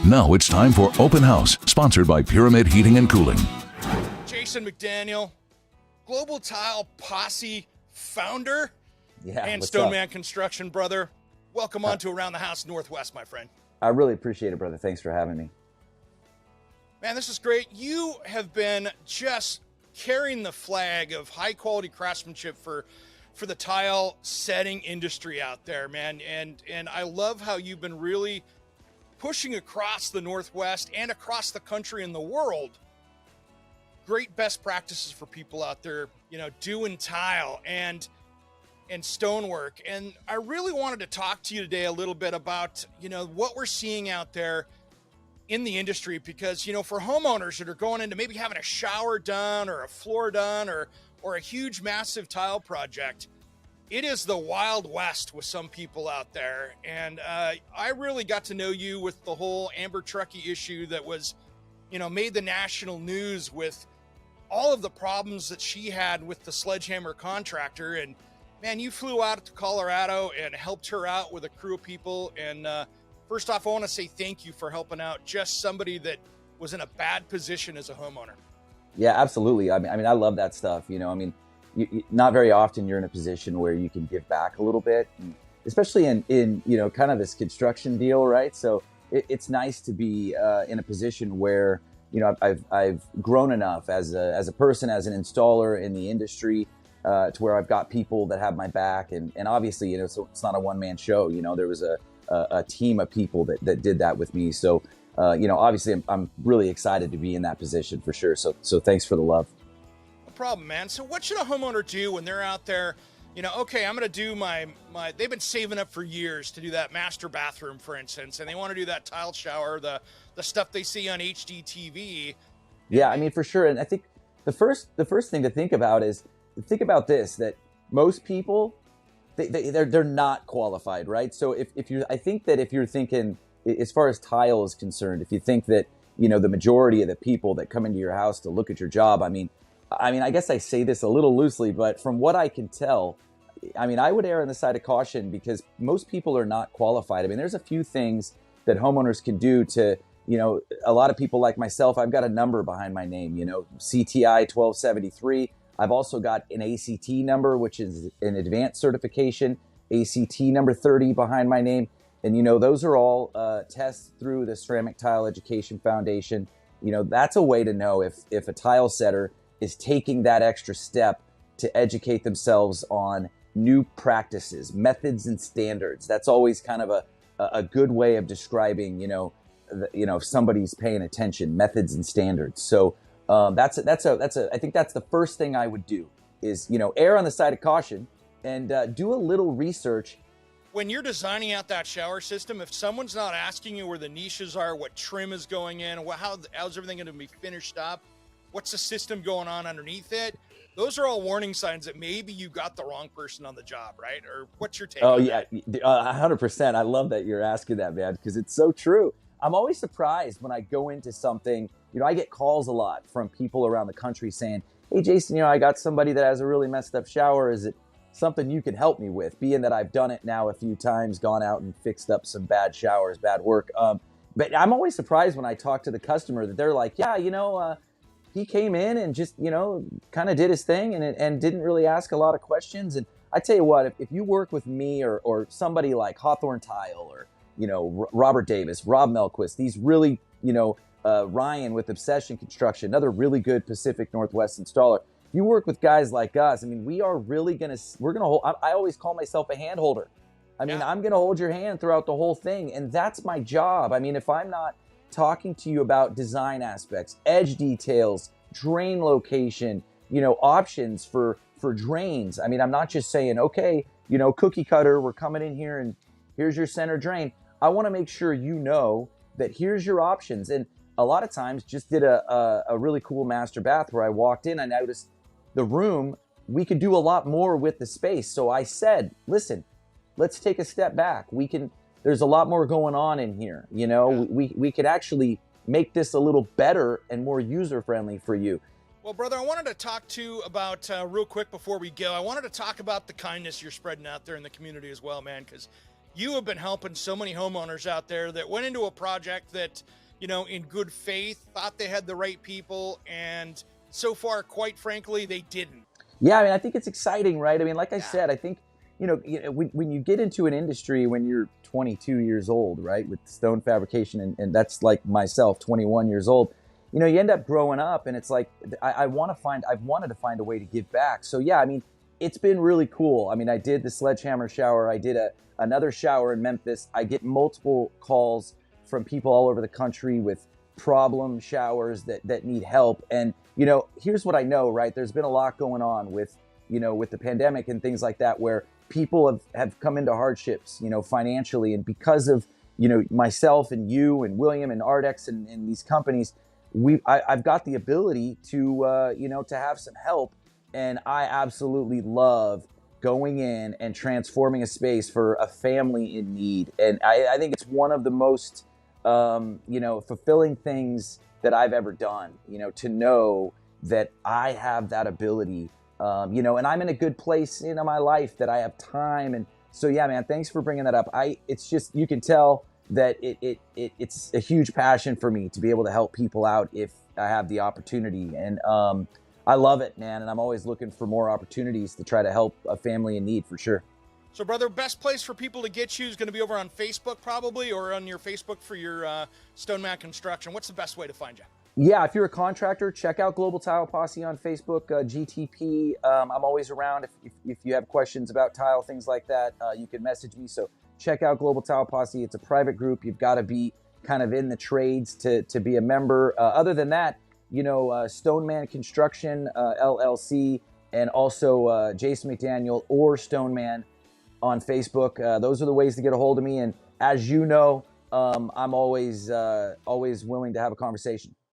Now it's time for Open House, sponsored by Pyramid Heating and Cooling. Jason McDaniel, Global Tile Posse founder and Stoneman Construction brother. Welcome on to Around the House Northwest, my friend. I really appreciate it, brother. Thanks for having me. Man, this is great. You have been just carrying the flag of high-quality craftsmanship for the tile setting industry out there, man. And I love how you've been really pushing across the Northwest and across the country and the world. Great best practices for people out there, doing tile and stonework. And I really wanted to talk to you today a little bit about, what we're seeing out there in the industry, because, for homeowners that are going into maybe having a shower done or a floor done or a huge, massive tile project, it is the Wild West with some people out there. And I really got to know you with the whole Amber Truckee issue that was, made the national news with all of the problems that she had with the sledgehammer contractor. And man, you flew out to Colorado and helped her out with a crew of people. And first off, I want to say thank you for helping out just somebody that was in a bad position as a homeowner. Yeah, absolutely. I mean, I love that stuff. Not very often you're in a position where you can give back a little bit, especially in kind of this construction deal, right? So it's nice to be in a position where, I've grown enough as a person, as an installer in the industry, to where I've got people that have my back, and obviously, so it's not a one-man show. There was a team of people that did that with me. So, obviously, I'm really excited to be in that position for sure. So thanks for the love. No problem, man. So what should a homeowner do when they're out there? Okay, I'm going to do my, they've been saving up for years to do that master bathroom, for instance, and they want to do that tile shower, the stuff they see on HDTV. Yeah, I mean, for sure. And I think the first thing to think about is, that most people, they're not qualified, right? So I think that if you're thinking, as far as tile is concerned, if you think that, the majority of the people that come into your house to look at your job, I mean, I guess I say this a little loosely, but from what I can tell, I would err on the side of caution, because most people are not qualified. I mean, there's a few things that homeowners can do to, a lot of people like myself, I've got a number behind my name, CTI 1273. I've also got an ACT number, which is an advanced certification, ACT number 30 behind my name. And, those are all tests through the Ceramic Tile Education Foundation. That's a way to know if a tile setter is taking that extra step to educate themselves on new practices, methods, and standards. That's always kind of a good way of describing, if somebody's paying attention, methods and standards. So I think that's the first thing I would do is, err on the side of caution and do a little research. When you're designing out that shower system, if someone's not asking you where the niches are, what trim is going in, how's everything going to be finished up, what's the system going on underneath it, those are all warning signs that maybe you got the wrong person on the job, right? Or what's your take on that? 100%. I love that you're asking that, man, because it's so true. I'm always surprised when I go into something, I get calls a lot from people around the country saying, hey, Jason, I got somebody that has a really messed up shower. Is it something you can help me with? Being that I've done it now a few times, gone out and fixed up some bad showers, bad work. But I'm always surprised when I talk to the customer that they're like, yeah, he came in and just, kind of did his thing and didn't really ask a lot of questions. And I tell you what, if you work with me or somebody like Hawthorne Tile or, Robert Davis, Rob Melquist, these really, Ryan with Obsession Construction, another really good Pacific Northwest installer. If you work with guys like us, we are really going to hold, I always call myself a hand holder. I'm going to hold your hand throughout the whole thing. And that's my job. If I'm not talking to you about design aspects, edge details, drain location, options for drains. I'm not just saying, okay, cookie cutter, we're coming in here and here's your center drain. I want to make sure that here's your options. And a lot of times just did a really cool master bath where I walked in, I noticed the room, we could do a lot more with the space. So I said, listen, let's take a step back. There's a lot more going on in here. We could actually make this a little better and more user-friendly for you. Well, brother, I wanted to talk to you about, real quick before we go, I wanted to talk about the kindness you're spreading out there in the community as well, man, because you have been helping so many homeowners out there that went into a project that, you know, in good faith, thought they had the right people, and so far, quite frankly, they didn't. Yeah, I mean, I think it's exciting, right? I mean, like I said, I think, when you get into an industry when you're 22 years old, right, with stone fabrication, and that's like myself, 21 years old, you end up growing up, and it's like, I've wanted to find a way to give back. So yeah, I mean, it's been really cool. I mean, I did the sledgehammer shower. I did another shower in Memphis. I get multiple calls from people all over the country with problem showers that need help. And, here's what I know, right? There's been a lot going on with the pandemic and things like that, where people have come into hardships, financially. And because of, myself and you and William and Ardex and these companies, I've got the ability to, to have some help. And I absolutely love going in and transforming a space for a family in need. And I think it's one of the most, fulfilling things that I've ever done, to know that I have that ability, and I'm in a good place in my life that I have time. And so, yeah, man, thanks for bringing that up. It's just, you can tell that it's a huge passion for me to be able to help people out if I have the opportunity. And, I love it, man. And I'm always looking for more opportunities to try to help a family in need, for sure. So, brother, best place for people to get you is going to be over on Facebook probably, or on your Facebook for your Stoneman Construction. What's the best way to find you? Yeah, if you're a contractor, check out Global Tile Posse on Facebook, GTP. I'm always around. If you have questions about tile, things like that, you can message me. So check out Global Tile Posse. It's a private group. You've got to be kind of in the trades to be a member. Other than that, Stoneman Construction, LLC, and also Jason McDaniel or Stoneman on Facebook. Those are the ways to get a hold of me. And as you know, I'm always willing to have a conversation.